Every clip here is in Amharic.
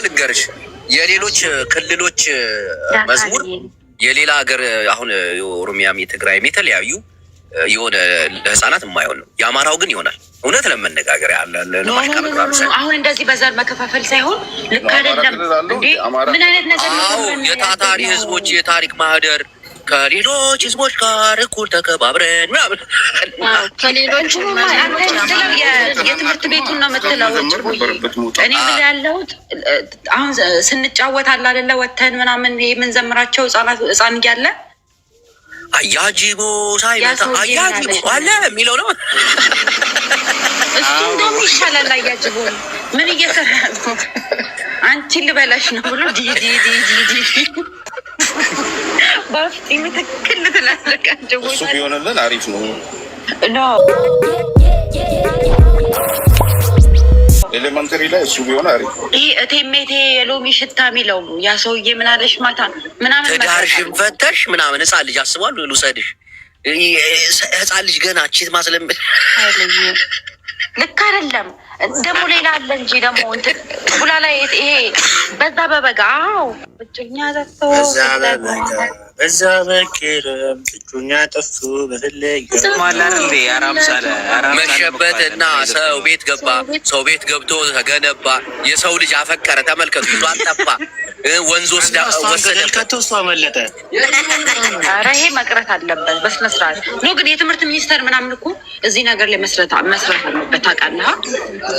ልንገርሽ የሌሎች ክልሎች መዝሙር የሌላ ሀገር አሁን ኦሮሚያም የትግራይም የተለያዩ የሆነ ለህፃናት የማይሆን ነው። የአማራው ግን ይሆናል። እውነት ለመነጋገር ያለ አሁን እንደዚህ በዘር መከፋፈል ሳይሆን ልክ አይደለም እንዴ? ምን አይነት ነገር ነው? የታታሪ ህዝቦች የታሪክ ማህደር ከሌሎች ህዝቦች ጋር እኩል ተከባብረን ምናምን ከሌሎች የትምህርት ቤቱን ነው የምትለው። እኔ ምን ያለሁት አሁን ስንጫወት አለ አይደለ ወተን ምናምን የምንዘምራቸው ህፃን እያለ አያጅቦ ሳይመጣ አያጅቦ አለ የሚለው ነው። እሱ እንደውም ይሻላል። አያጅቦ ምን እየሰራ ነው? አንቺ ልበላሽ ነው ብሎ ዲ በውስጥ የምትክል ትላለቃቸው እሱ ቢሆንልን አሪፍ ነው። ኤሌመንተሪ ላይ እሱ ቢሆን አሪፍ ነው። ይህ እቴሜቴ የሎሚ ሽታ የሚለው ያ ሰውዬ ምን አለሽ ማታ ምናምን ትዳርሽን ፈተሽ ምናምን ህፃን ልጅ አስቧል ልውሰድሽ ህፃን ልጅ ገና ቺት ማስለምድ ልክ አይደለም። ደግሞ ሌላ አለ እንጂ ደግሞ እንትን ቡላ ላይ ይሄ በዛ በበጋው እጩኛ ጠፍቶ በዛ በክረም እጩኛ ጠፍቶ በፈለገ መሸበትና ሰው ቤት ገባ። ሰው ቤት ገብቶ ተገነባ። የሰው ልጅ አፈቀረ። ተመልከቱ። ብዙ አልጠፋ ወንዝ ወሰደ ከተውሷ መለጠ። ኧረ ይሄ መቅረት አለበት በስነ ስርዓት ነው። ግን የትምህርት ሚኒስቴር ምናምን እኮ እዚህ ነገር ላይ መስራት አለበት። ታውቃለህ?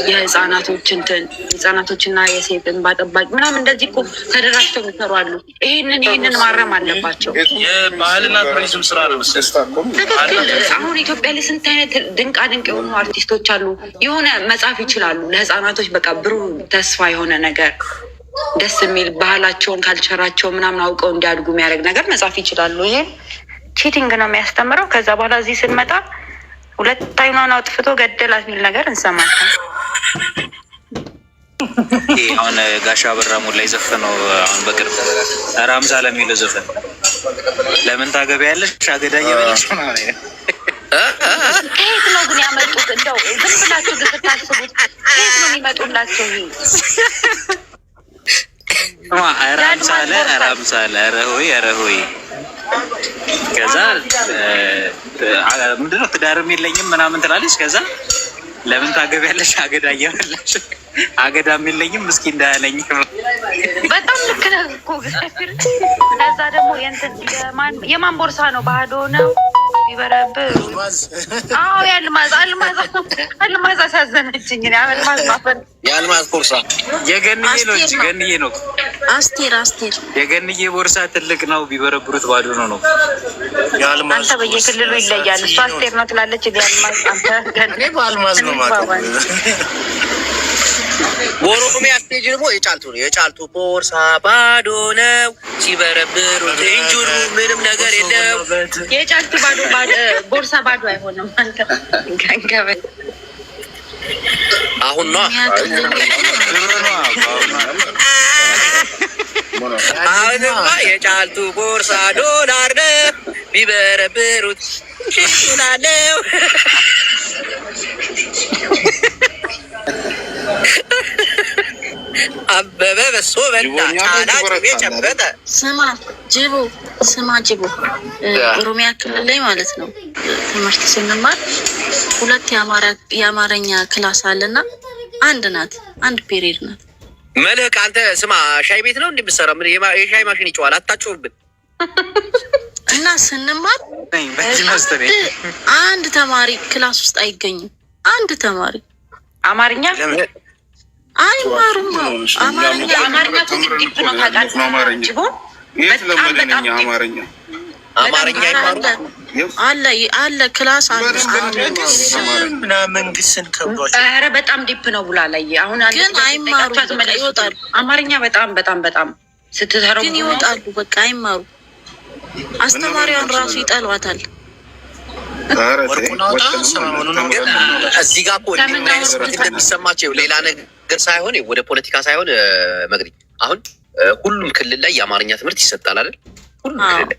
የህፃናቶች እንትን ህፃናቶችና የሴት እንባ ጠባቂ ምናምን እንደዚህ እኮ ተደራጅተው የሚሰሩ አሉ። ይህንን ማረም አለባቸው። የባህልና ቱሪዝም ስራ ነው ትክክል። አሁን ኢትዮጵያ ላይ ስንት አይነት ድንቃ ድንቅ የሆኑ አርቲስቶች አሉ። የሆነ መጻፍ ይችላሉ ለህፃናቶች በቃ ብሩህ ተስፋ የሆነ ነገር ደስ የሚል ባህላቸውን ካልቸራቸው ምናምን አውቀው እንዲያድጉ የሚያደርግ ነገር መጻፍ ይችላሉ። ይሄን ቺቲንግ ነው የሚያስተምረው። ከዛ በኋላ እዚህ ስንመጣ ሁለት አይኗን አውጥፍቶ ገደላት የሚል ነገር እንሰማለን። አሁን ጋሻ በራ ሞላ የዘፈነው አሁን በቅርብ ራምዛ ለሚለው ዘፈን ለምን ታገቢያለሽ አገዳ እየበላሽ ነው። ከየት ነው ግን ያመጡት? እንደው ዝም ብላችሁ ግን ስታስቡት ከየት ነው የሚመጡላቸው? ራምሳለ ኧረ ሆይ ከዛ ምንድነው ትዳርም የለኝም ምናምን ትላለች። ከዛ ለምን ታገቢያለሽ አገዳ እየበላሽ አገዳም የለኝም እስኪ እንዳያለኝ በጣም ልክ ነህ እኮ። ከዛ ደግሞ የማን ቦርሳ ነው ባዶ ነው ይበረብር? አዎ አልማዝ አሳዘነችኝ። የአልማዝ ቦርሳ የገንዬ ነው እንጂ ገንዬ ነው። አስቴር የገንዬ ቦርሳ ትልቅ ነው ቢበረብሩት ባዶ ነው። አንተ በየክልሉ ይለያል። እሱ አስቴር ነው ትላለች። የአልማዝ አንተ ገንዬ በአልማዝ ነው ማለት በኦሮሚያ ስቴጅ ደግሞ የጫልቱ ነው። የጫልቱ ቦርሳ ባዶ ነው ሲበረብሩት እንጁሩ ምንም ነገር የለው። የጫልቱ ቦርሳ ባዶ አይሆንም። ገንገበ አሁን ነው አሁንማ የጫልቱ ቦርሳ ዶላር ነው ቢበረብሩት ሽሽናለው። አበበ በሶ በላ ጫላ ጅቤ ጨበጠ። ስማ ጅቦ ኦሮሚያ ክልል ላይ ማለት ነው ትምህርት ስንማር ሁለት የአማርኛ ክላስ አለና አንድ ፔሪድ ናት። መልህቅ አንተ ስማ ሻይ ቤት ነው እንደምትሰራ ምን የሻይ ማሽን ይጨዋል አታጭውብን። እና ስንማር አንድ ተማሪ ክላስ ውስጥ አይገኝም። አንድ ተማሪ አማርኛ አይማሩም። አማርኛ ኮሚኒቲ ነው ታውቃለህ? አማርኛ አለ ክላስ አለ መንግስትን ከብዷቸው። ኧረ በጣም ዲፕ ነው ብላ ላይ አሁን ግን አይማሩም። ይወጣሉ። አማርኛ በጣም ስትተረው ግን ይወጣሉ። በቃ አይማሩ። አስተማሪውን ራሱ ይጠሏታል። እዚህ ጋር እኮ እንደሚሰማቸው ሌላ ነገር ሳይሆን ወደ ፖለቲካ ሳይሆን መግሪ አሁን ሁሉም ክልል ላይ የአማርኛ ትምህርት ይሰጣል አይደል? ሁሉም ክልል ላይ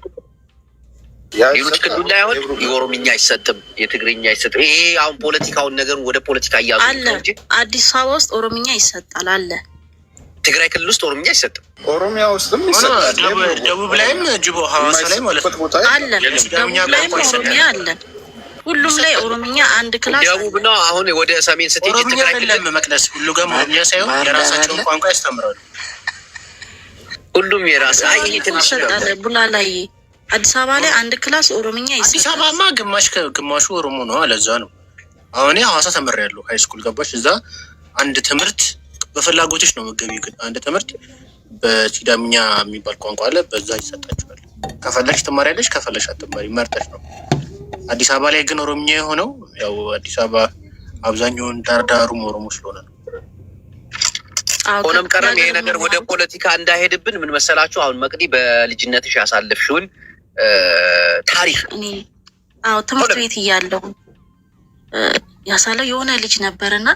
ሌሎች ክልል ላይ አሁን የኦሮምኛ አይሰጥም፣ የትግርኛ አይሰጥም። ይሄ አሁን ፖለቲካውን ነገሩን ወደ ፖለቲካ እያዙ አለ። አዲስ አበባ ውስጥ ኦሮምኛ ይሰጣል አለ። ትግራይ ክልል ውስጥ ኦሮምኛ አይሰጥም። ኦሮሚያ ውስጥም ይሰጣል። ደቡብ ላይም ጅቦ ሐዋሳ ላይ ማለት ነው አለ። ደቡብ ላይም ኦሮሚያ አለ። ሁሉም ላይ ኦሮምኛ አንድ ክላስ። ደቡብ ነው። አሁን ወደ ሰሜን ስትሄጂ ትግራይ ክልል መቅደስ ሁሉ ጋር ኦሮምኛ ሳይሆን የራሳቸውን ቋንቋ ያስተምራሉ። ሁሉም የራስ አይ ትንሽ ቡላ ላይ አዲስ አበባ ላይ አንድ ክላስ ኦሮምኛ ይሰጣል። አዲስ አበባማ ግማሹ ኦሮሞ ነው። ለዛ ነው አሁን ሐዋሳ ተምሬያለሁ ሃይ ስኩል ገባሽ። እዛ አንድ ትምህርት በፍላጎትሽ ነው መገቢው። ግን አንድ ትምህርት በሲዳምኛ የሚባል ቋንቋ አለ፣ በዛ ይሰጣችኋል። ከፈለሽ ትማሪያለሽ፣ ከፈለሽ አትማሪ፣ መርጠሽ ነው። አዲስ አበባ ላይ ግን ኦሮምኛ የሆነው ያው አዲስ አበባ አብዛኛውን ዳርዳሩም ኦሮሞ ስለሆነ ነው። ሆነም ቀረም ይሄ ነገር ወደ ፖለቲካ እንዳይሄድብን ምን መሰላችሁ፣ አሁን መቅዲ በልጅነትሽ ያሳለፍሽውን ታሪክ ትምህርት ቤት እያለሁ ያሳለው የሆነ ልጅ ነበርና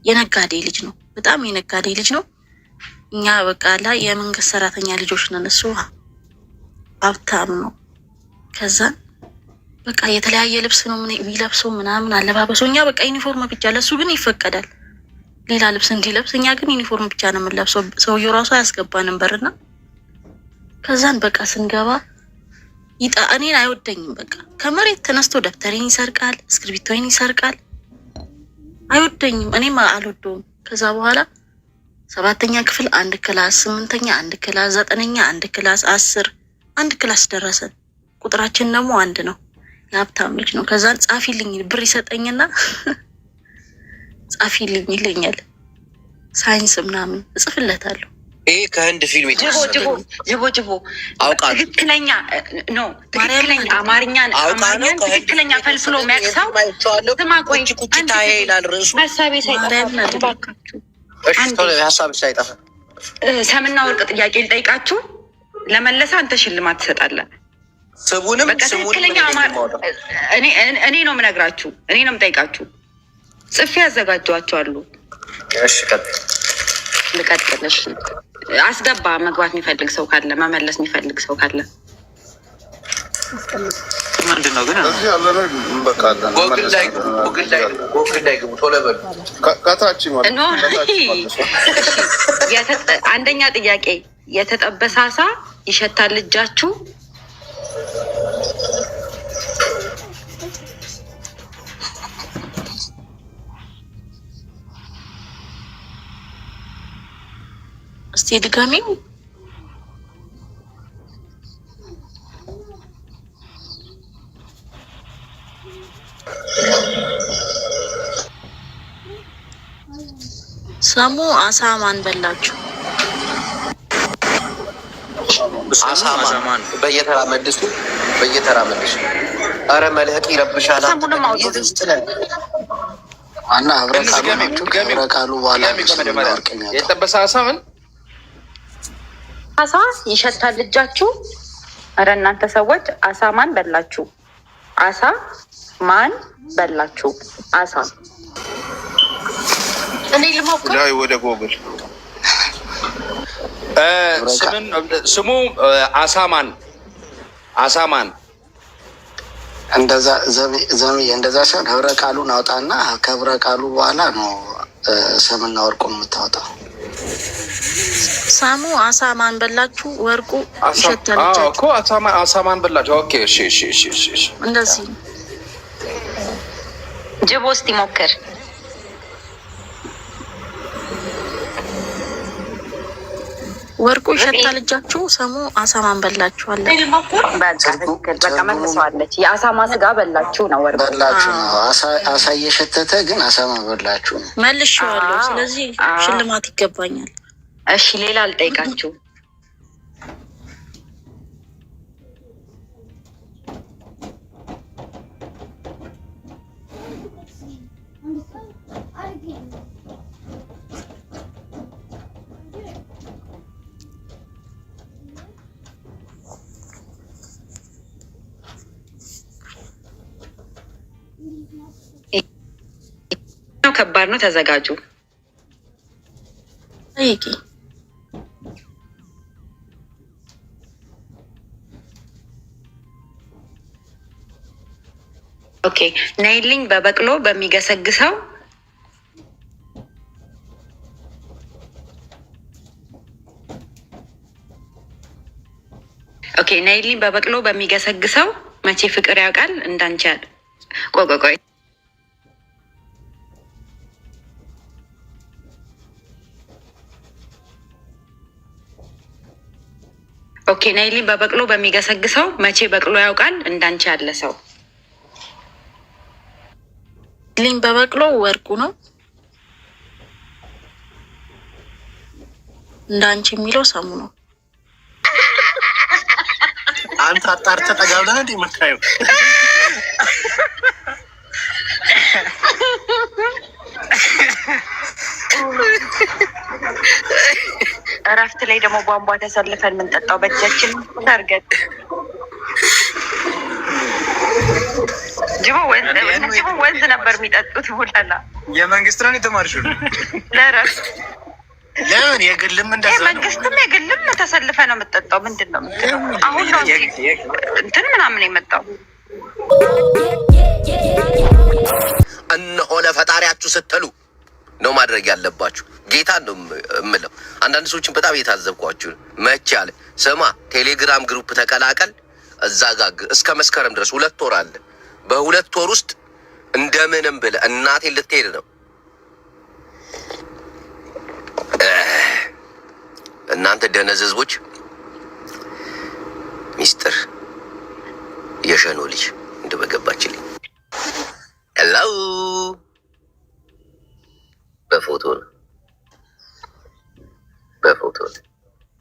የነጋዴ ልጅ ነው፣ በጣም የነጋዴ ልጅ ነው። እኛ በቃ ላይ የመንግስት ሰራተኛ ልጆች ነን፣ እሱ ሀብታም ነው። ከዛ በቃ የተለያየ ልብስ ነው የሚለብሰው ምናምን አለባበሱ። እኛ በቃ ዩኒፎርም ብቻ፣ ለሱ ግን ይፈቀዳል ሌላ ልብስ እንዲለብስ፣ እኛ ግን ዩኒፎርም ብቻ ነው የምንለብሰው። ሰውየው ራሱ አያስገባንም በርና። ከዛን በቃ ስንገባ እኔን አይወደኝም። በቃ ከመሬት ተነስቶ ደብተሬን ይሰርቃል፣ እስክሪብቶዬን ይሰርቃል። አይወደኝም፣ እኔም አልወደውም። ከዛ በኋላ 7ኛ ክፍል አንድ ክላስ፣ 8ኛ አንድ ክላስ፣ 9ኛ አንድ ክላስ፣ 10 አንድ ክላስ ደረሰን። ቁጥራችን ደግሞ አንድ ነው፣ የሀብታም ልጅ ነው። ከዛን ጻፊልኝ ብር ይሰጠኝና ጻፊልኝ ይለኛል። ሳይንስ ምናምን እጽፍለታለሁ። ይሄ ከህንድ ፊልም ጅቦ አውቃለሁ። ትክክለኛ አማርኛን ትክክለኛ ፈልፍሎ የሚያቅሰው ስማ፣ ቆይ ሀሳብ ሳይጠፋ ሰምና ወርቅ ጥያቄ ልጠይቃችሁ፣ ለመለሰ አንተ ሽልማት ትሰጣለህ። ስቡንም ትክክለኛ እኔ ነው የምነግራችሁ፣ እኔ ነው የምጠይቃችሁ። ጽፌ ያዘጋጇቸዋሉ። ልቀጥልሽ። አስገባ። መግባት የሚፈልግ ሰው ካለ፣ መመለስ የሚፈልግ ሰው ካለ ምንድን ነው ግን ጎግል ላይ ግቡ፣ ቶሎ በሉ። አንደኛ ጥያቄ የተጠበሰ አሳ ይሸታል እጃችሁ? እስቲ ድጋሚው። ሰሙ አሳ ማን በላችሁ? አሳማን በየተራ መልሱ፣ በየተራ መልሱ። አረ መልህቅ ይረብሻል። አና አብረቃሉ በኋላ የጠበሰ አሳ ምን አሳ ይሸታል እጃችሁ? አረ እናንተ ሰዎች አሳ ማን በላችሁ? አሳ ማን በላችሁ? አሳ እኔ ልሞክር ላይ ወደ ጎግል ስሙ አሳማን እንደዛ ዘምዬ እንደዛ ሲሆን ህብረ ቃሉን አውጣና ከህብረ ቃሉ በኋላ ነው ሰምና ወርቁን የምታወጣው። ሳሙ አሳ ማን በላችሁ? ወርቁ ይሸታል እኮ አሳማን በላችሁ። ኦኬ እሺ እንደዚህ ጅቦ እስቲ ሞክር። ወርቁ ይሸታል እጃችሁ፣ ሰሙ አሳ ማን በላችሁ አለ። በቃ መልሰዋለች። የአሳማ ስጋ በላችሁ ነው፣ ወርቁ በላችሁ ነው። አሳ እየሸተተ ግን አሳማ በላችሁ ነው። መልሼዋለሁ። ስለዚህ ሽልማት ይገባኛል። እሺ ሌላ አልጠይቃችሁ። ከባድ ነው፣ ተዘጋጁ። ኦኬ ነይልኝ። በበቅሎ በሚገሰግሰው ኦኬ ነይልኝ በበቅሎ በሚገሰግሰው መቼ ፍቅር ያውቃል እንዳንቺ ያለ ቆይ ኦኬ ነይልኝ በበቅሎ በሚገሰግሰው መቼ በቅሎ ያውቃል እንዳንቺ ያለ ሰው። ልኝ በበቅሎ ወርቁ ነው እንዳንቺ የሚለው ሰሙ ነው። አንተ አጣርተህ ጠጋብለህ እንዴ የምታየው? እረፍት ላይ ደግሞ ቧንቧ ተሰልፈን የምንጠጣው በእጃችን ታርገን ጅቦ ወንዝ ነበር የሚጠጡት። ሁላላ የመንግስት ነው የተማርሽው? ለእረፍት ለምን የግልም እንደዛ ነው። መንግስትም የግልም ተሰልፈ ነው የምጠጣው። ምንድን ነው አሁን ነው እንትን ምናምን የመጣው። እነሆ ለፈጣሪያችሁ ስትሉ ነው ማድረግ ያለባችሁ። ጌታን ነው የምለው። አንዳንድ ሰዎችን በጣም እየታዘብኳችሁ ነው። መቼ አለ ስማ፣ ቴሌግራም ግሩፕ ተቀላቀል። እዛ ጋር እስከ መስከረም ድረስ 2 ወር አለ። በ2 ወር ውስጥ እንደምንም ብለህ እናቴን ልትሄድ ነው። እናንተ ደነዝ ህዝቦች። ሚስጥር የሸኖ ልጅ እንደበገባችልኝ ሄሎ በፎቶ ነው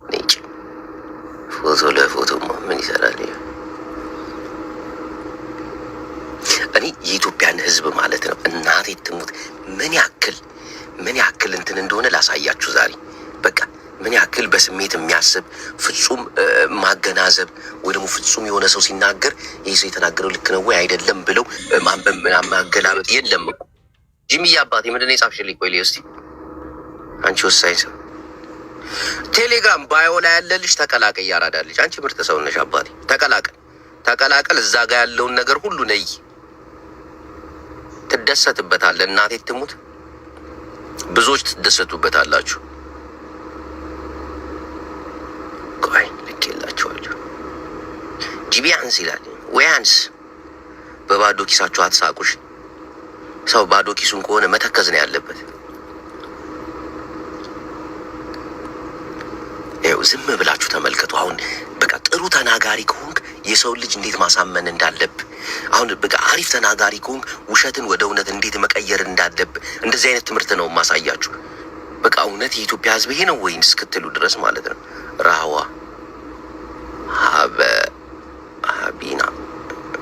ነጭ ፎቶ ለፎቶ ምን ይሰራል? እኔ የኢትዮጵያን ህዝብ ማለት ነው እናቴ ትሙት ምን ያክል እንትን እንደሆነ ላሳያችሁ ዛሬ። በቃ ምን ያክል በስሜት የሚያስብ ፍጹም ማገናዘብ ወይ ደግሞ ፍጹም የሆነ ሰው ሲናገር ይህ ሰው የተናገረው ልክ ነው ወይ አይደለም ብለው ማገላበጥ የለም እኮ። ጂሚዬ አባቴ ምንድን ነው የጻፍሽልኝ? ቆይ ልይ እስኪ። አንቺ ወሳኝ ሰው ቴሌግራም ባዮ ላይ ያለልሽ ተቀላቀል እያራዳልሽ። አንቺ ምርጥ ሰው ነሽ አባቴ። ተቀላቀል እዛ ጋር ያለውን ነገር ሁሉ ነይ፣ ትደሰትበታለህ። እናቴ ትሙት ብዙዎች ትደሰቱበታላችሁ። ቆይ ልኬላችኋለሁ። ጂቢያንስ ይላል ወያንስ። በባዶ ኪሳችሁ አትሳቁሽ። ሰው ባዶ ኪሱን ከሆነ መተከዝ ነው ያለበት። ይኸው ዝም ብላችሁ ተመልከቱ። አሁን በቃ ጥሩ ተናጋሪ ከሆንክ የሰው ልጅ እንዴት ማሳመን እንዳለብ፣ አሁን በቃ አሪፍ ተናጋሪ ከሆንክ ውሸትን ወደ እውነት እንዴት መቀየር እንዳለብ፣ እንደዚህ አይነት ትምህርት ነው ማሳያችሁ። በቃ እውነት የኢትዮጵያ ሕዝብ ይሄ ነው ወይን እስክትሉ ድረስ ማለት ነው። ራዋ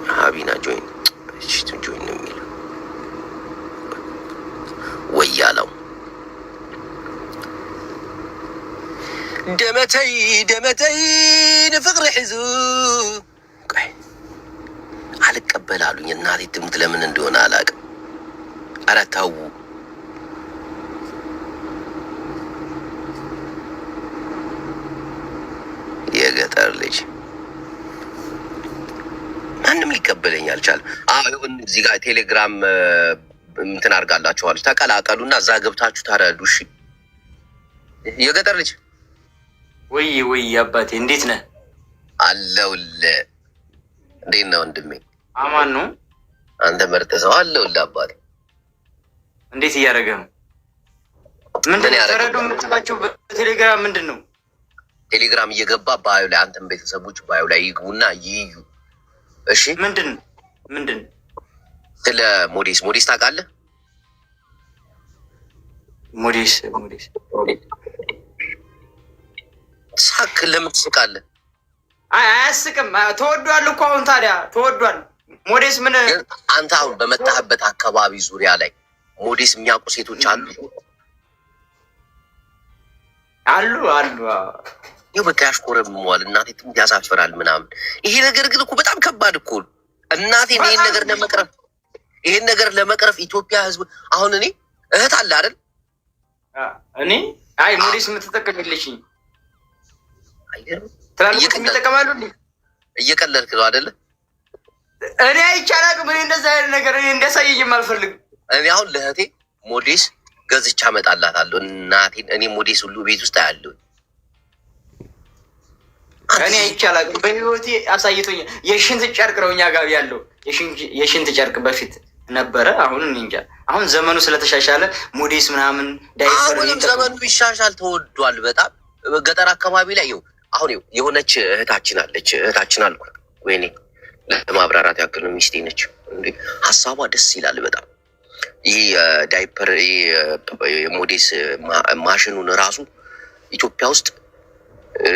ሀቢና ጆይን ነው የሚለው ወያለው ደመተይ ንፍቅሪ ሒዙ አልቀበላሉኝ። እናቴ ትሙት ለምን እንደሆነ አላውቅም። ኧረ ተው የገጠር ልጅ ማንም ሊቀበለኝ አልቻለም። እዚህ ጋር ቴሌግራም እንትን አድርጋላችኋል። ተቀላቀሉና እዛ ገብታችሁ ታረዱ። እሺ የገጠር ልጅ ወይ አባቴ እንዴት ነህ? አለሁልህ። እንዴት ነው ወንድሜ? አማን ነው። አንተ ምርጥ ሰው። አለሁልህ አባቴ። እንዴት እያደረገ ነው? ምንድን ነው ተረዱ የምትባቸው በቴሌግራም ምንድን ነው? ቴሌግራም እየገባ ባዩ ላይ አንተም ቤተሰቦች ባዩ ላይ ይግቡና ይዩ። እሺ ምንድን ስለ ሞዴስ ታውቃለህ? ሞዴስ ሳክ ለምን ትስቃለህ? አያስቅም። ተወዷል እኮ አሁን። ታዲያ ተወዷል። ሞዴስ ምን አንተ አሁን በመጣህበት አካባቢ ዙሪያ ላይ ሞዴስ የሚያውቁ ሴቶች አሉ? ይኸው በቃ ያሽኮረምመዋል። እናቴ ትሙት ያሳፍራል ምናምን። ይሄ ነገር ግን እኮ በጣም ከባድ እኮ ነው እናቴ። ይሄን ነገር ለመቅረፍ ኢትዮጵያ ህዝብ አሁን እኔ እህት አለ አይደል? እኔ ሞዴስ የምትጠቀምልሽኝ ትላልቅ የሚጠቀማሉ። እየቀለድክ ነው አይደለ? እኔ አይቻላቅም። እኔ እንደዛ አይነት ነገር እኔ እንዲያሳየኝም አልፈልግም። እኔ አሁን ለእህቴ ሞዴስ ገዝቻ እመጣላታለሁ። እናቴን እኔ ሞዴስ ሁሉ ቤት ውስጥ አያለሁ። እኔ አይቻላል በህይወቴ አሳይቶኛል። የሽንት ጨርቅ ነው እኛ ጋር ያለው የሽንት ጨርቅ በፊት ነበረ። አሁን እንጃ አሁን ዘመኑ ስለተሻሻለ ሞዴስ ምናምን ዳይፐር አሁንም ዘመኑ ቢሻሻል ተወዷል በጣም ገጠር አካባቢ ላይ ይኸው አሁን የሆነች እህታችን አለች። እህታችን አልኩ ወይኔ ለማብራራት ያክል ነው ሚስቴ ነች። ሀሳቧ ደስ ይላል በጣም ይህ ዳይፐር የሞዴስ ማሽኑን ራሱ ኢትዮጵያ ውስጥ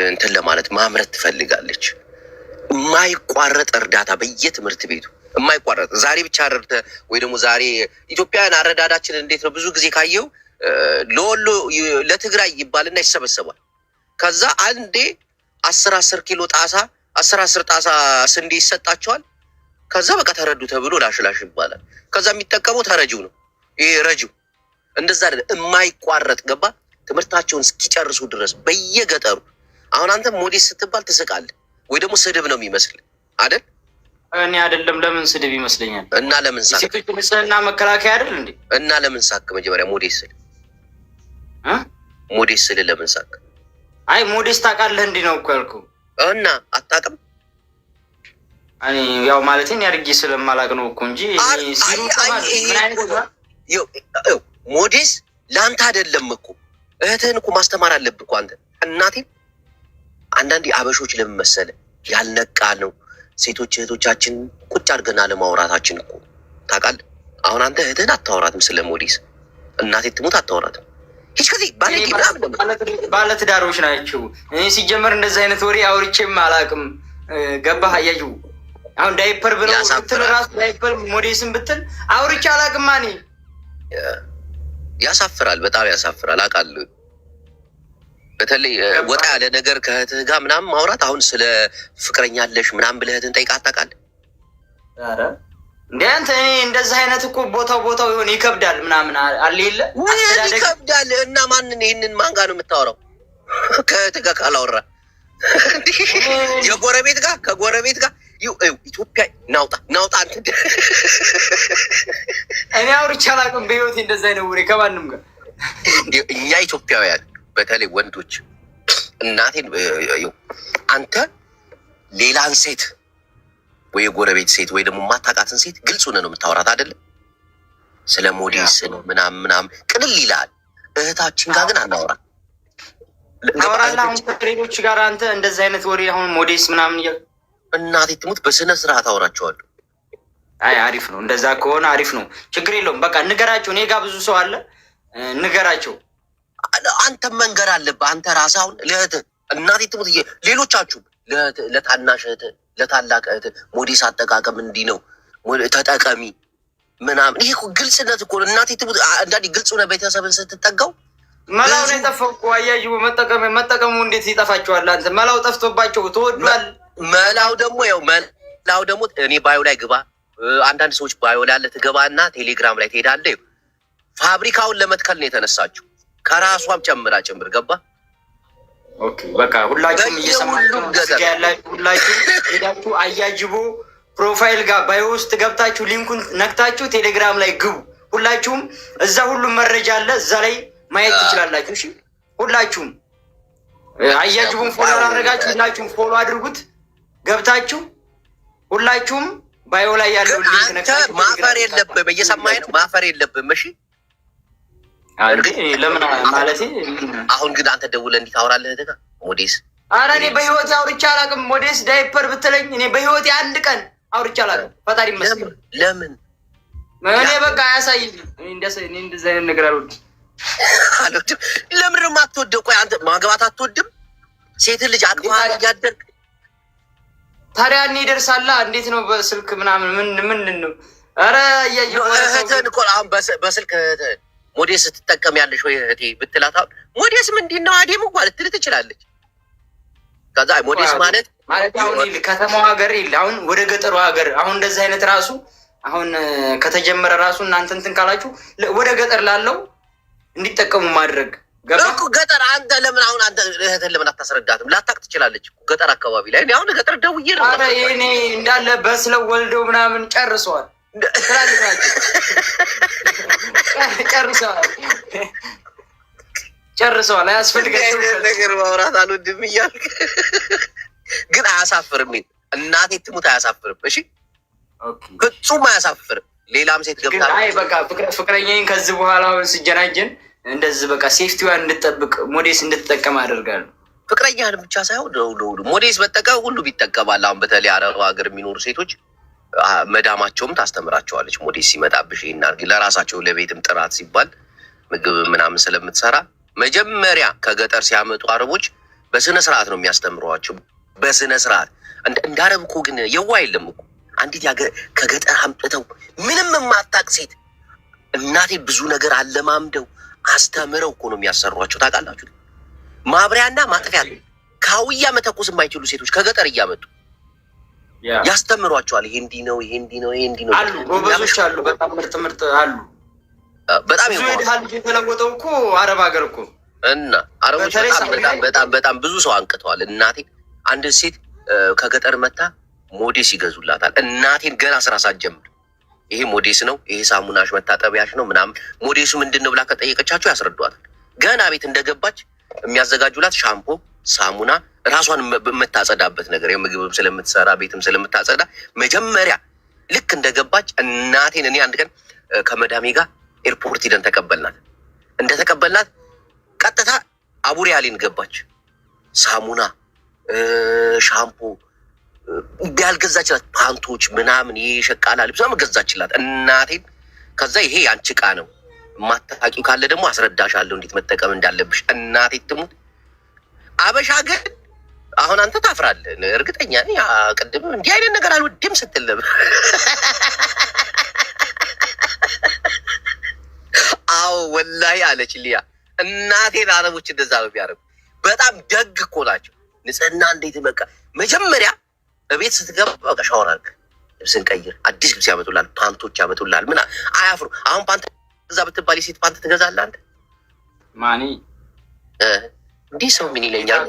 እንትን ለማለት ማምረት ትፈልጋለች። የማይቋረጥ እርዳታ በየትምህርት ቤቱ የማይቋረጥ ዛሬ ብቻ ረድተ ወይ ደግሞ ዛሬ ኢትዮጵያውያን አረዳዳችን እንዴት ነው? ብዙ ጊዜ ካየው ለወሎ ለትግራይ ይባልና ይሰበሰባል። ከዛ አንዴ 10 ኪሎ ጣሳ 10 ጣሳ ስንዴ ይሰጣቸዋል። ከዛ በቃ ተረዱ ተብሎ ላሽላሽ ይባላል። ከዛ የሚጠቀመው ተረጂው ነው። ይሄ ረጂው እንደዛ አይደለም፣ የማይቋረጥ ገባ ትምህርታቸውን እስኪጨርሱ ድረስ በየገጠሩ። አሁን አንተ ሞዴስ ስትባል ትስቃለህ ወይ ደግሞ ስድብ ነው የሚመስል አይደል? እኔ አይደለም ለምን ስድብ ይመስለኛል። እና ለምን ሳቅ? ሴቶች ንጽህና መከላከያ አይደል እንዴ? እና ለምን ሳቅ? መጀመሪያ ሞዴስ ስል ለምን ሳቅ? አይ ሞዴስ ታውቃለህ እንዴ ነው እኮ ያልኩህ። እና አታውቅም? እኔ ያው ማለት ነው ያርጊ ስለማላውቅ ነው እኮ እንጂ ሞዴስ ለአንተ አይደለም እኮ እህትህን እኮ ማስተማር አለብህ እኮ አንተ። እናቴ አንዳንዴ አበሾች ለምን መሰለህ ያልነቃ ነው ሴቶች እህቶቻችን ቁጭ አድርገና ለማውራታችን እኮ ታውቃለህ። አሁን አንተ እህትህን አታወራትም ስለ ሞዴስ፣ እናቴ ትሙት አታወራትም። ሂጅ ከዚህ ባለትዳሮች ናቸው። ሲጀመር እንደዚህ አይነት ወሬ አውርቼም አላውቅም። ገባህ? አያዩ አሁን ዳይፐር ብለው ብትል ራሱ ዳይፐር ሞዴስን ብትል አውርቼ አላውቅም። ማኔ ያሳፍራል፣ በጣም ያሳፍራል። አውቃለሁ። በተለይ ወጣ ያለ ነገር ከእህትህ ጋር ምናምን ማውራት። አሁን ስለ ፍቅረኛ አለሽ ምናምን ብለህ እህትህን ጠይቃት ታውቃለህ? ኧረ እንደ አንተ እኔ እንደዚህ አይነት እኮ ቦታው የሆነ ይከብዳል ምናምን አለ የለ ይከብዳል። እና ማንን ይህንን ማን ጋር ነው የምታወራው? ከእህትህ ጋር ካላወራ የጎረቤት ጋር ከጎረቤት ጋር ኢትዮጵያ ናውጣ አንተ እኔ አውርቼ አላውቅም በህይወቴ እንደዛ አይነት ወሬ ከማንም ጋር። እኛ ኢትዮጵያውያን በተለይ ወንዶች እናቴን አንተ ሌላን ሴት ወይ የጎረቤት ሴት ወይ ደግሞ ማታውቃትን ሴት ግልጽ ሆነ ነው የምታወራት አይደለም? ስለ ሞዴስ ነው ምናምን ቅልል ይላል። እህታችን ጋር ግን አናወራ አወራለሁ። አሁን ከሌሎች ጋር አንተ እንደዚህ አይነት ወሬ አሁን ሞዴስ ምናምን እናቴ ትሙት በስነ ስርዓት አወራቸዋለሁ። አይ አሪፍ ነው፣ እንደዛ ከሆነ አሪፍ ነው፣ ችግር የለውም። በቃ ንገራቸው። እኔ ጋር ብዙ ሰው አለ፣ ንገራቸው። አንተ መንገር አለብህ አንተ ራስህ። አሁን ለእህትህ እናቴ ትሙት ሌሎቻችሁ ለታናሽ እህትህ ለታላቅ እህትህ ሞዴስ አጠቃቀም እንዲህ ነው ተጠቀሚ ምናምን። ይሄ ግልጽነት እኮ እናቴ ትሙት። አንዳንዴ ግልጽ ሆነ ቤተሰብን ስትጠጋው መላው ነው የጠፋው እኮ አያዩ። መጠቀሙ እንዴት ይጠፋቸዋል? አንተ መላው ጠፍቶባቸው ተወዷል። መላው ደግሞ እኔ ባዮ ላይ ግባ። አንዳንድ ሰዎች ባዮ ላይ ያለ ትገባና ቴሌግራም ላይ ትሄዳለህ። ፋብሪካውን ለመትከል ነው የተነሳችው ከራሷም ጭምር ገባ። ኦኬ በቃ ሁላችሁም እየሰማችሁ ያላችሁ ሁላችሁም ሄዳችሁ አያጅቦ ፕሮፋይል ጋር ባዮ ውስጥ ገብታችሁ ሊንኩን ነክታችሁ ቴሌግራም ላይ ግቡ። ሁላችሁም እዛ ሁሉም መረጃ አለ፣ እዛ ላይ ማየት ትችላላችሁ። እሺ ሁላችሁም አያጅቡን ፎሎ አድርጋችሁ ሁላችሁም ፎሎ አድርጉት። ገብታችሁ ሁላችሁም ባዮ ላይ ያለው ሊንክ ነክታችሁ ማፈር የለብህም። እየሰማኸኝ ነው? ማፈር የለብህም። እሺ ለምን ማለት አሁን ግን አንተ ደውለህ እንዲህ ታወራለህ እህትህ ጋር ሞዴስ? ኧረ እኔ በህይወቴ አውርቼ አላውቅም። ሞዴስ ዳይፐር ብትለኝ እኔ በህይወቴ አንድ ቀን አውርቼ አላውቅም። ፈጣሪ ይመስገን። ለምን እኔ በቃ አያሳይም። እኔ እንደዚህ አይነት ነገር አልወድም። ለምን ነው የማትወደው? ቆይ አንተ ማግባት አትወድም? ሴትን ልጅ አቅፋህ እያደርግ ታዲያ እኔ ይደርሳላ። እንዴት ነው በስልክ ምናምን ምንድን ነው? ኧረ እያየሁ እህትህን እኮ አሁን በስልክ ሞዴስ ስትጠቀም ያለሽ ወይ እህቴ ብትላት አሁን ሞዴስ ምንድን ነው አዴም እንኳን ልትል ትችላለች። ከዛ ሞዴስ ማለት አሁን ከተማው ሀገር አሁን ወደ ገጠሩ ሀገር አሁን እንደዚህ አይነት ራሱ አሁን ከተጀመረ ራሱ እናንተ እንትን ካላችሁ ወደ ገጠር ላለው እንዲጠቀሙ ማድረግ እኮ ገጠር። አንተ ለምን አሁን አንተ እህትህን ለምን አታስረዳትም? ላታውቅ ትችላለች ገጠር አካባቢ ላይ። እኔ አሁን ገጠር ደውዬ ነው። ኧረ ይሄኔ እንዳለ በስለው ወልደው ምናምን ጨርሰዋል። ትላልቅ ናቸው። ጨርሰዋል። አያስፈልጋቸውም። ነገር ማውራት አልወድም እያልክ ግን አያሳፍርም። እናቴ ትሙት አያሳፍርም። እሺ ፍጹም አያሳፍርም። ሌላም ሴት ገብታ በቃ ፍቅረኛዬን ከዚህ በኋላ ስጀናጀን እንደዚህ በቃ ሴፍቲዋን እንድጠብቅ ሞዴስ እንድትጠቀም አደርጋለሁ። ፍቅረኛህን ብቻ ሳይሆን ሞዴስ መጠቀም ሁሉ ቢጠቀማል። አሁን በተለይ አረብ ሀገር የሚኖሩ ሴቶች መዳማቸውም ታስተምራቸዋለች። ሞዴስ ሲመጣብሽ ይናርግ ለራሳቸው ለቤትም ጥራት ሲባል ምግብ ምናምን ስለምትሰራ መጀመሪያ ከገጠር ሲያመጡ አረቦች በስነ ስርዓት ነው የሚያስተምሯቸው። በስነ ስርዓት እንዳረብ እኮ ግን የዋ የለም እኮ አንዲት ከገጠር አምጥተው ምንም የማታውቅ ሴት እናቴ ብዙ ነገር አለማምደው አስተምረው እኮ ነው የሚያሰሯቸው። ታውቃላችሁ? ማብሪያና ማጥፊያ ካውያ መተኮስ የማይችሉ ሴቶች ከገጠር እያመጡ ያስተምሯቸዋል። ይሄ እንዲህ ነው፣ ይሄ እንዲህ ነው፣ ይሄ እንዲህ ነው አሉ። ጎበዞች አሉ፣ በጣም ምርጥ ምርጥ አሉ። በጣም ልጅ የተለወጠው እኮ አረብ ሀገር እኮ እና አረቦች በጣም ብዙ ሰው አንቅተዋል። እናቴ አንድ ሴት ከገጠር መታ ሞዴስ ይገዙላታል። እናቴን ገና ስራ ሳትጀምር ይሄ ሞዴስ ነው፣ ይሄ ሳሙናሽ መታጠቢያሽ ነው ምናምን። ሞዴሱ ምንድን ነው ብላ ከጠየቀቻቸው ያስረዷታል። ገና ቤት እንደገባች የሚያዘጋጁላት ሻምፖ፣ ሳሙና፣ ራሷን የምታጸዳበት ነገር የምግብም ስለምትሰራ ቤትም ስለምታጸዳ መጀመሪያ ልክ እንደገባች እናቴን እኔ አንድ ቀን ከመዳሜ ጋር ኤርፖርት ሂደን ተቀበልናት። እንደተቀበልናት ቀጥታ አቡሪ አሊን ገባች። ሳሙና፣ ሻምፖ ያልገዛችላት ፓንቶች ምናምን ይሄ ሸቃላ ልብስ ገዛችላት እናቴን። ከዛ ይሄ ያንቺ ዕቃ ነው የማታውቂው ካለ ደግሞ አስረዳሻለሁ እንዴት መጠቀም እንዳለብሽ። እናቴ ትሙት አበሻ ግን አሁን አንተ ታፍራለህ። እርግጠኛ ነኝ ቅድም እንዲህ አይነት ነገር አልወድም ስትል ነበር። አዎ ወላሂ አለች ሊያ። እናቴን አረቦች እንደዛ ነው የሚያደርጉ። በጣም ደግ እኮ ናቸው። ንጽህና እንዴት በቃ መጀመሪያ በቤት ስትገባ በቃ ሻወር አድርግ፣ ልብስን ቀይር፣ አዲስ ልብስ ያመጡላል፣ ፓንቶች ያመጡላል። ምን አያፍሩ። አሁን ፓንት እዛ ብትባል የሴት ፓንት ትገዛለህ አንተ? ማኒ እንዲህ ሰው ምን ይለኛል?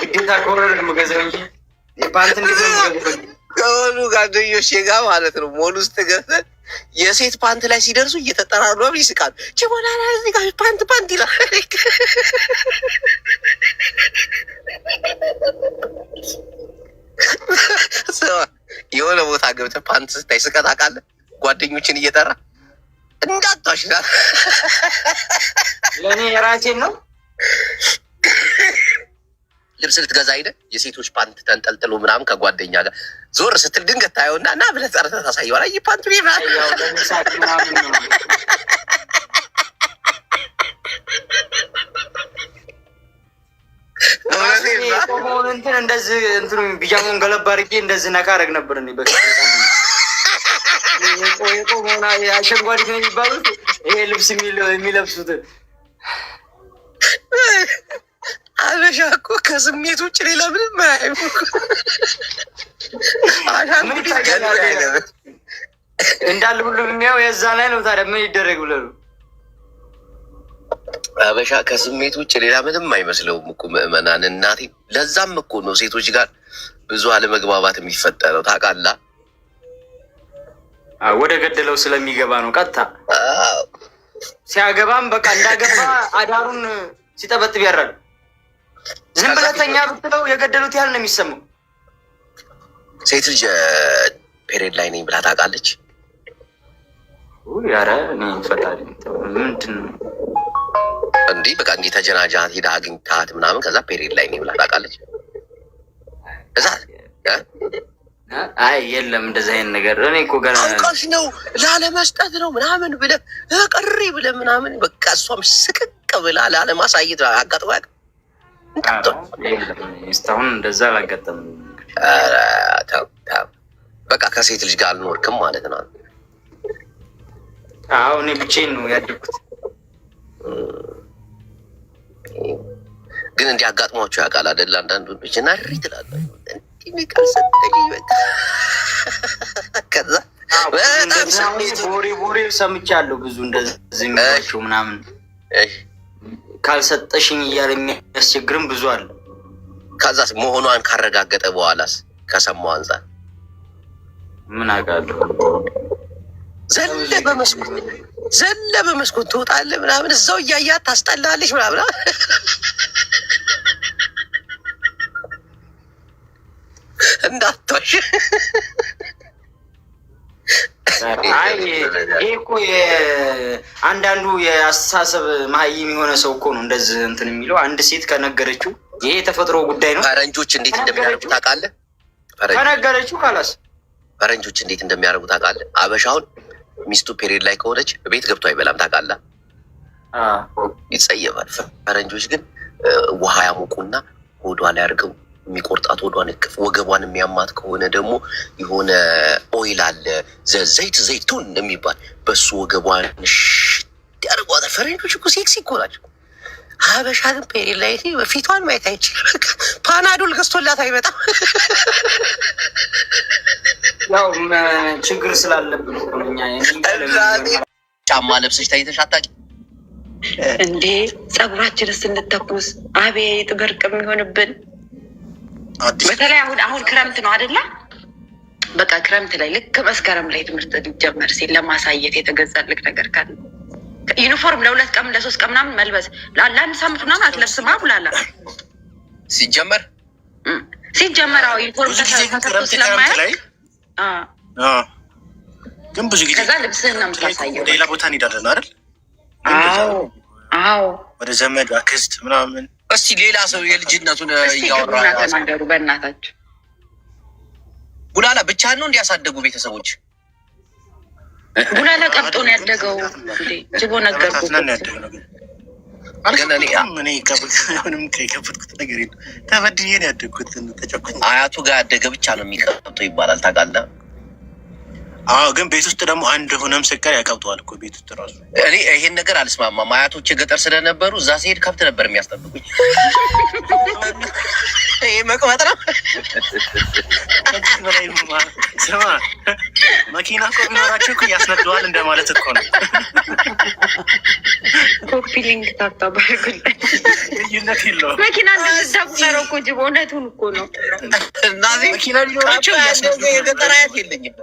ግዴታ ከሆነ የምገዛው እንጂ ፓንት እንዴት ነው የምገዛው? ከሆኑ ጓደኞቼ ጋር ማለት ነው ሞል ውስጥ ገብተን የሴት ፓንት ላይ ሲደርሱ እየተጠራሩ ይስቃሉ። ችቦላላ እዚህ ጋር ፓንት ይላል። የሆነ ቦታ ገብተህ ፓንት ስታይ ስቀት አውቃለህ። ጓደኞችን እየጠራ እንዳታሽላል። ለእኔ የራሴን ነው ልብስ ልትገዛ ሄደህ የሴቶች ፓንት ተንጠልጥሎ ምናምን ከጓደኛ ጋር ዞር ስትል ድንገት ታየውና እና ብለህ ጠርተህ ታሳየዋለህ። ይህ ፓንቱ እንትን እንደዚህ እንትኑ ቢጃሙን ገለባ አድርጌ እንደዚህ ነካ አደረግ ነበር። እኔ የቆመሆና አሸንጓዴት ነው የሚባሉት ይሄ ልብስ የሚለብሱት አበሻ እኮ ከስሜት ውጭ ሌላ ምንም አያይም። እንዳለ ሁሉም የሚያው የዛ ላይ ነው። ታዲያ ምን ይደረግ ብለሉ አበሻ ከስሜት ውጭ ሌላ ምንም አይመስለውም እኮ ምዕመናን። እናቴ ለዛም እኮ ነው ሴቶች ጋር ብዙ አለመግባባት የሚፈጠረው ታውቃለህ። ወደ ገደለው ስለሚገባ ነው። ቀጥታ ሲያገባም በቃ እንዳገባ አዳሩን ሲጠበጥብ ያራል። ዝም ብለህ ተኛ ብትለው የገደሉት ያህል ነው የሚሰማው። ሴት ልጅ ፔሬድ ላይ ነኝ ብላ ታውቃለች? ኧረ እኔ ፈጣሪ ምንድን ነው እንዲህ በቃ እንዲህ ተጀናጃት ሄዳ አግኝታት ምናምን ከዛ ፔሬድ ላይ ነኝ ብላ ታውቃለች? እዛ አይ የለም እንደዚህ አይነት ነገር። እኔ እኮ ገና አውቃሽ ነው ላለመስጠት ነው ምናምን ብለህ ቀሪ ብለህ ምናምን በቃ እሷም ስቅቅ ብላ ላለማሳየት አጋጥሞ ያውቃል? እስካሁን እንደዛ አላጋጠምም። በቃ ከሴት ልጅ ጋር አልኖርክም ማለት ነው። አዎ እኔ ብቻዬን ነው ያደግኩት። ግን እንዲህ አጋጥሟቸው ያውቃል አይደል? አንዳንድ ወንዶች እና ሪ ትላለህ እንዲህ ቃል ሰጠኝ በቃ ከዛ በጣም ቦሬ ሰምቻለሁ ብዙ እንደዚህ የሚሏቸው ምናምን ካልሰጠሽኝ እያለ የሚያስቸግርም ብዙ አለ። ከዛስ መሆኗን ካረጋገጠ በኋላስ ከሰማው አንጻር ምን አውቃለሁ። ዘለ በመስኮት ትወጣለህ ምናምን እዛው እያያት ታስጠላለች ምናምን ገባሽ? ይሄ እኮ አንዳንዱ የአስተሳሰብ መሀይም የሆነ ሰው እኮ ነው እንደዚህ እንትን የሚለው። አንድ ሴት ከነገረችው ይሄ የተፈጥሮ ጉዳይ ነው። ፈረንጆች እንዴት እንደሚያደርጉ ታውቃለህ? ከነገረችው ካላስ ፈረንጆች እንዴት እንደሚያደርጉ ታውቃለህ? አበሻውን ሚስቱ ፔሪድ ላይ ከሆነች ቤት ገብቶ አይበላም ታውቃለህ? ይጸየፋል። ፈረንጆች ግን ውሃ ያሞቁና ሆዷ ላይ አድርገው የሚቆርጣት ሆዷን እቅፍ፣ ወገቧን የሚያማት ከሆነ ደግሞ የሆነ ኦይል አለ ዘይቱን የሚባል በሱ ወገቧን ያደርጓት። ፈረንጆች እኮ ሴክሲ እኮ ናቸው። ሀበሻ ግን ፔሪድ ላይ ፊቷን ማየት አይችልም። ፓናዶል ገዝቶላት አይመጣም። ያው ችግር ስላለብን ጫማ ለብሰሽ ታይተሽ አታውቂም እንዴ? ፀጉራችንስ እንተኩስ አቤት ብርቅ የሚሆንብን። በተለይ አሁን ክረምት ነው አይደለ? በቃ ክረምት ላይ ልክ መስከረም ላይ ትምህርት ሊጀመር ሲል ለማሳየት የተገዛልክ ነገር ካለ ዩኒፎርም ለ2 ቀን ለ3 ቀን ምናምን መልበስ ለአንድ ሳምንት ምናምን አትለብስም። አቡላላ ሲጀመር አዎ ዩኒፎርም ተሰጥቶ ስለማያውቅ ግን ብዙ ጊዜ ከዛ ልብስህን ነው የምታሳየው። ሌላ ቦታ እንሄዳለን አይደል? አዎ ወደ ዘመድ አክስት ምናምን። እስቲ ሌላ ሰው የልጅነቱን እያወራ ተናገሩ በእናታችሁ። ቡላላ ብቻህን ነው እንዲያሳደጉ ቤተሰቦች? ቡላላ ቀብጦ ነው ያደገው እንዴ? ጅቦ ነገርኩት። የከበድኩት ነገር የለም። ተበድዬ ነው ያደግኩት። ተጨኩኝ። አያቱ ጋር ያደገ ብቻ ነው የሚቀብጠው ይባላል ታውቃለህ? አዎ፣ ግን ቤት ውስጥ ደግሞ አንድ ሆነም ስቀር ያቀብጠዋል እኮ ቤት ውስጥ ራሱ። እኔ ይሄን ነገር አልስማማም። አያቶች ገጠር ስለነበሩ እዛ ሲሄድ ከብት ነበር የሚያስጠብቁኝ። ይሄ መቅበጥ ነው። ስማ፣ መኪና እኮ ቢኖራቸው እኮ ያስነደዋል እንደማለት እኮ ነው። ኮፒ ሊንክ ታታባርጉልኝ። ልዩነት የለውም። መኪና እንደምታቁጠረው እኮ ጅቦ እውነቱን እኮ ነው። እና መኪና ቢኖራቸው የገጠር አያት የለኝም።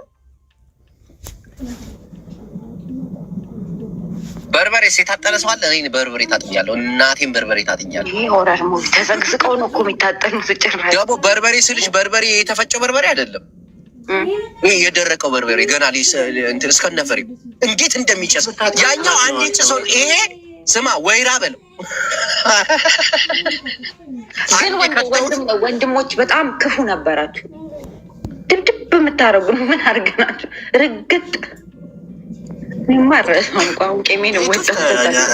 በርበሬ የታጠነ ሰው አለ? እኔ በርበሬ ታጥኛለሁ። እናቴን በርበሬ ታጥኛለሁ። ይህ ሆራል ሙቪ ተዘግዝቀው ነው እኮ የሚታጠኑት። ጭራሽ ደግሞ በርበሬ ስልሽ በርበሬ የተፈጨው በርበሬ አይደለም። ይህ የደረቀው በርበሬ ገና እንትን እስከነፈሪ እንዴት እንደሚጨስ ያኛው አንዴ ጭሶ ይሄ ስማ ወይራ በለው። ግን ወንድሞች በጣም ክፉ ነበራችሁ። ድብድብ የምታደርጉ ምን አድርገናችሁ ርግጥ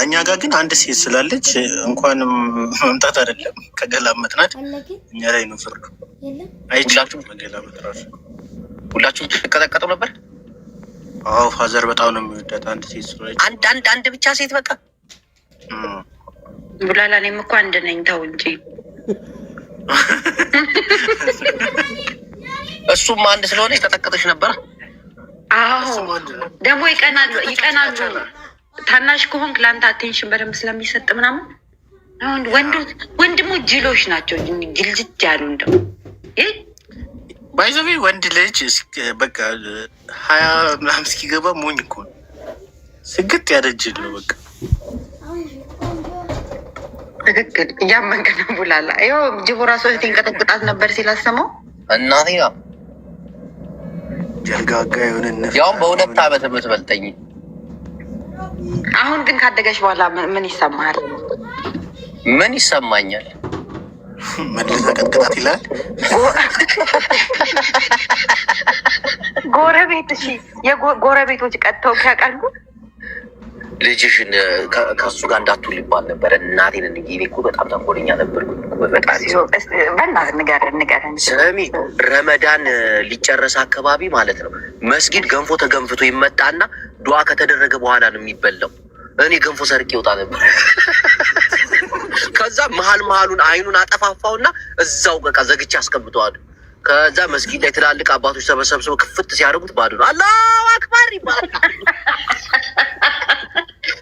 እኛ ጋር ግን አንድ ሴት ስላለች እንኳንም መምጣት አይደለም ከገላመጥናት እኛ ላይ ነው ፍርዱ። አይችላችሁም መገላመጥ ራሱ። ሁላችሁም ትቀጠቀጡ ነበር? አዎ፣ ፋዘር በጣም ነው የሚወዳት አንድ ሴት ስለሆነች። አንድ ብቻ ሴት በቃ ቡላላ። እኔም እኮ አንድ ነኝ። ተው እንጂ እሱም አንድ ስለሆነ የቀጠቀጠች ነበር። አዎ ደግሞ ይቀናሉ። ታናሽ ከሆንክ ለአንተ አቴንሽን በደንብ ስለሚሰጥ ምናምን። አሁን ወንድሞች ጅሎች ናቸው፣ ጅልጅት ያሉ እንደው ባይዘቤ ወንድ ልጅ በቃ 20 ምናምን እስኪገባ ሞኝ እኮ ነው። ስግጥ ያደጅል ነው በቃ። ትክክል። እያመንከ ነው ቡላላ። ይኸው ጅቦ ራሱ ሲንቀጠቅጣት ነበር ሲላሰማው እናቴ ጋር ጀርጋጋ የሆነ ያውም በ2 ዓመት የምትበልጠኝ። አሁን ግን ካደገች በኋላ ምን ይሰማሃል? ምን ይሰማኛል? መልሰህ ቀጥቅጣት ይላል ጎረቤት። እሺ የጎረቤቶች ቀጥተው ያውቃሉ? ልጅሽን ከእሱ ጋር እንዳትውል ይባል ነበር። እናቴን እኔ እኮ በጣም ተንኮለኛ ነበርኩ። በእናትህ ንገረን። ስሚ፣ ረመዳን ሊጨረስ አካባቢ ማለት ነው መስጊድ ገንፎ ተገንፍቶ ይመጣና ዱዓ ከተደረገ በኋላ ነው የሚበላው። እኔ ገንፎ ሰርቄ ይወጣ ነበር። ከዛ መሀሉን አይኑን አጠፋፋውና እዛው በቃ ዘግቼ አስቀምጠዋለሁ። ከዛ መስጊድ ላይ ትላልቅ አባቶች ተሰብስበው ክፍት ሲያደርጉት ባዶ ነው። አላሁ አክበር ይባላል።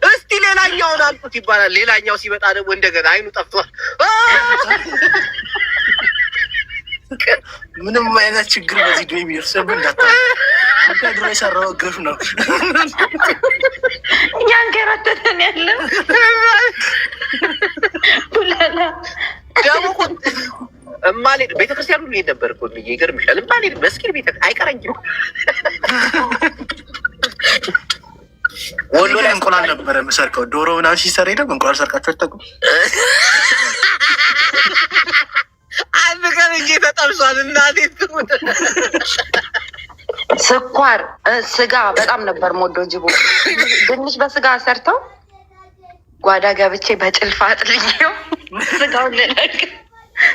እስቲ ሌላኛውን አልኩት ይባላል። ሌላኛው ሲመጣ ደግሞ እንደገና አይኑ ጠፍቷል። ምንም አይነት ችግር በዚህ ዶ የሚደርስብህ እንዳታ ድሮ የሰራው ግፍ ነው። እያንገራተተን ያለ ቡላላ ደግሞ እማልሄድ ቤተክርስቲያኑ ልሄድ ነበር እኮ ይገርምሻል። እማልሄድ መስጊድ ቤተ አይቀረኝም። ወሎ ላይ እንቁላል ነበረ የምሰርቀው። ዶሮ ምናምን ሲሰራ ሄደ እንቁላል ሰርቃቸው አታውቁም? አንድ ቀን እንጂ ተጠብሷል። እናቴ ትሙት። ስኳር ስጋ በጣም ነበር የምወደው። ጅቡ ድንች በስጋ ሰርተው ጓዳ ገብቼ በጭልፋ አጥልዬው ስጋውን ልለቅ።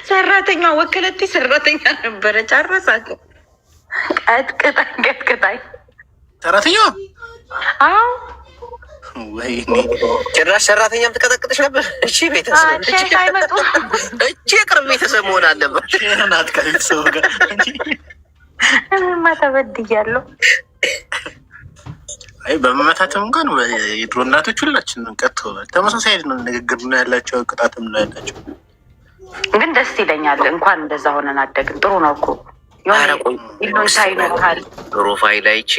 ሰራተኛ ወከለቴ ሰራተኛ ነበረች። አረሳት ቀጥቅጣኝ ሰራተኛ። አዎ ወይኔ ጭራሽ ሰራተኛም ትቀጠቅጥሽ ነበር። እቺ ቤተሰብ ሳይመጡ እቺ የቅርብ ቤተሰብ መሆን አለበት። ናት ከቤተሰብ ጋር እኔማ ተበድያለሁ። አይ በመመታተም እንኳን የድሮ እናቶች ሁላችንም ቀጥተዋል። ተመሳሳይ ነው ንግግር ነው ያላቸው፣ ቅጣትም ነው ያላቸው። ግን ደስ ይለኛል። እንኳን እንደዛ ሆነን አደግን። ጥሩ ነው እኮ ይሉንታ ይኖርሃል። ፕሮፋይል አይቺ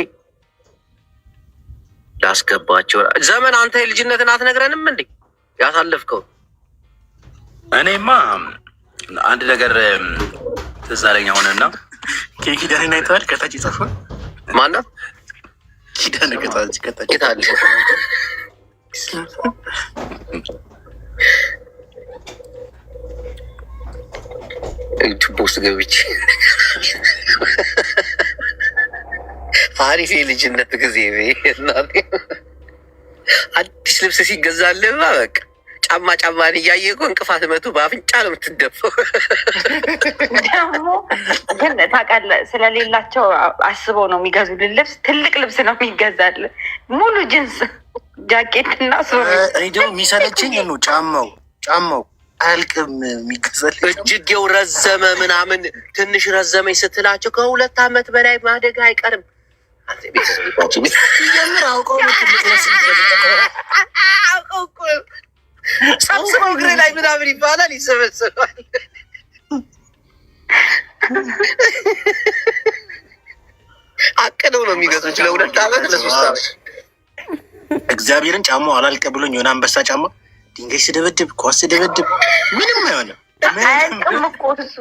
ላስገባቸው ዘመን። አንተ የልጅነትን አትነግረንም እንዴ ያሳለፍከው? እኔማ አንድ ነገር ትዝ አለኝ አሁንና ኪዳን አይተዋል። ከታች ይጻፋል። ማነው ኪዳን? ከታች የታለ? ቱቦ ውስጥ ገብቼ አሪፍ የልጅነት ጊዜ እናቴ። አዲስ ልብስ ሲገዛልህ በቃ ጫማን እያየ እኮ እንቅፋት መቱ በአፍንጫ ነው የምትደፋው። ደግሞ ግን ታውቃለህ ስለሌላቸው አስበው ነው የሚገዙልን ልብስ። ትልቅ ልብስ ነው የሚገዛልን፣ ሙሉ ጅንስ ጃኬት እና ሱሪ። እኔ ደግሞ የሚሰለችኝ ነው ጫማው አያልቅም የሚገዛል። እጅጌው ረዘመ ምናምን ትንሽ ረዘመኝ ስትላቸው ከ2 ዓመት በላይ ማደግ አይቀርም። ሲጀምር አውቀው ነው ትልቅ ልብስ አውቀው እኮ ሰብስበው እግሬ ላይ ምናምን ይባላል፣ ይሰበሰባል። አቅደው ነው የሚገዙት ለ2 ዓመት ለ3 ዓመት። እግዚአብሔርን ጫማው አላልቀ ብሎኝ የሆነ አንበሳ ጫማ ድንጋይ ስደበድብ ኳስ ስደበድብ ምንም አይሆንም። አያልቅም እኮ እሱ።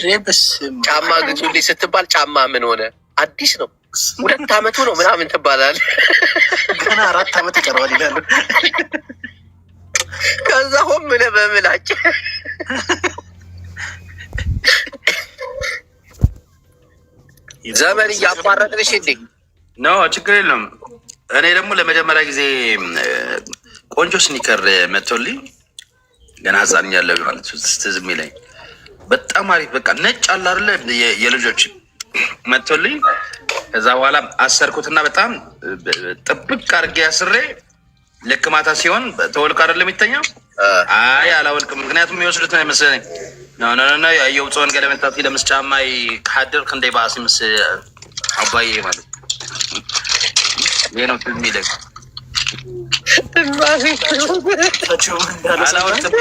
ሬበስ ጫማ ግዙልኝ ስትባል ጫማ ምን ሆነ አዲስ ነው 2 ዓመቱ ነው ምናምን ትባላል። ገና 4 ዓመት ይቀረዋል ይላሉ። ከዛ ሆም ብለህ በምላጭ ዘመን እያቋረጥንሽ እንዴ? ኖ ችግር የለም። እኔ ደግሞ ለመጀመሪያ ጊዜ ቆንጆ ስኒከር መጥቶልኝ ገና ህፃን እያለሁ ማለት ትዝ የሚለኝ በጣም አሪፍ በቃ ነጭ አለ አይደለ የልጆች መጥቶልኝ ከዛ በኋላ አሰርኩትና በጣም ጥብቅ አድርጌ አስሬ ልክ ማታ ሲሆን ተወልቅ አይደለም የሚተኛው። አይ አላወልቅም፣ ምክንያቱም የሚወስዱት ነው መሰለኝ። ኖ ያየው ጽዮን ገለመታት ለምስ ጫማይ ከሐድር ክንደይ ባሲ ምስ አባዬ ማለት ነው የሚለኝ አላወልቅም።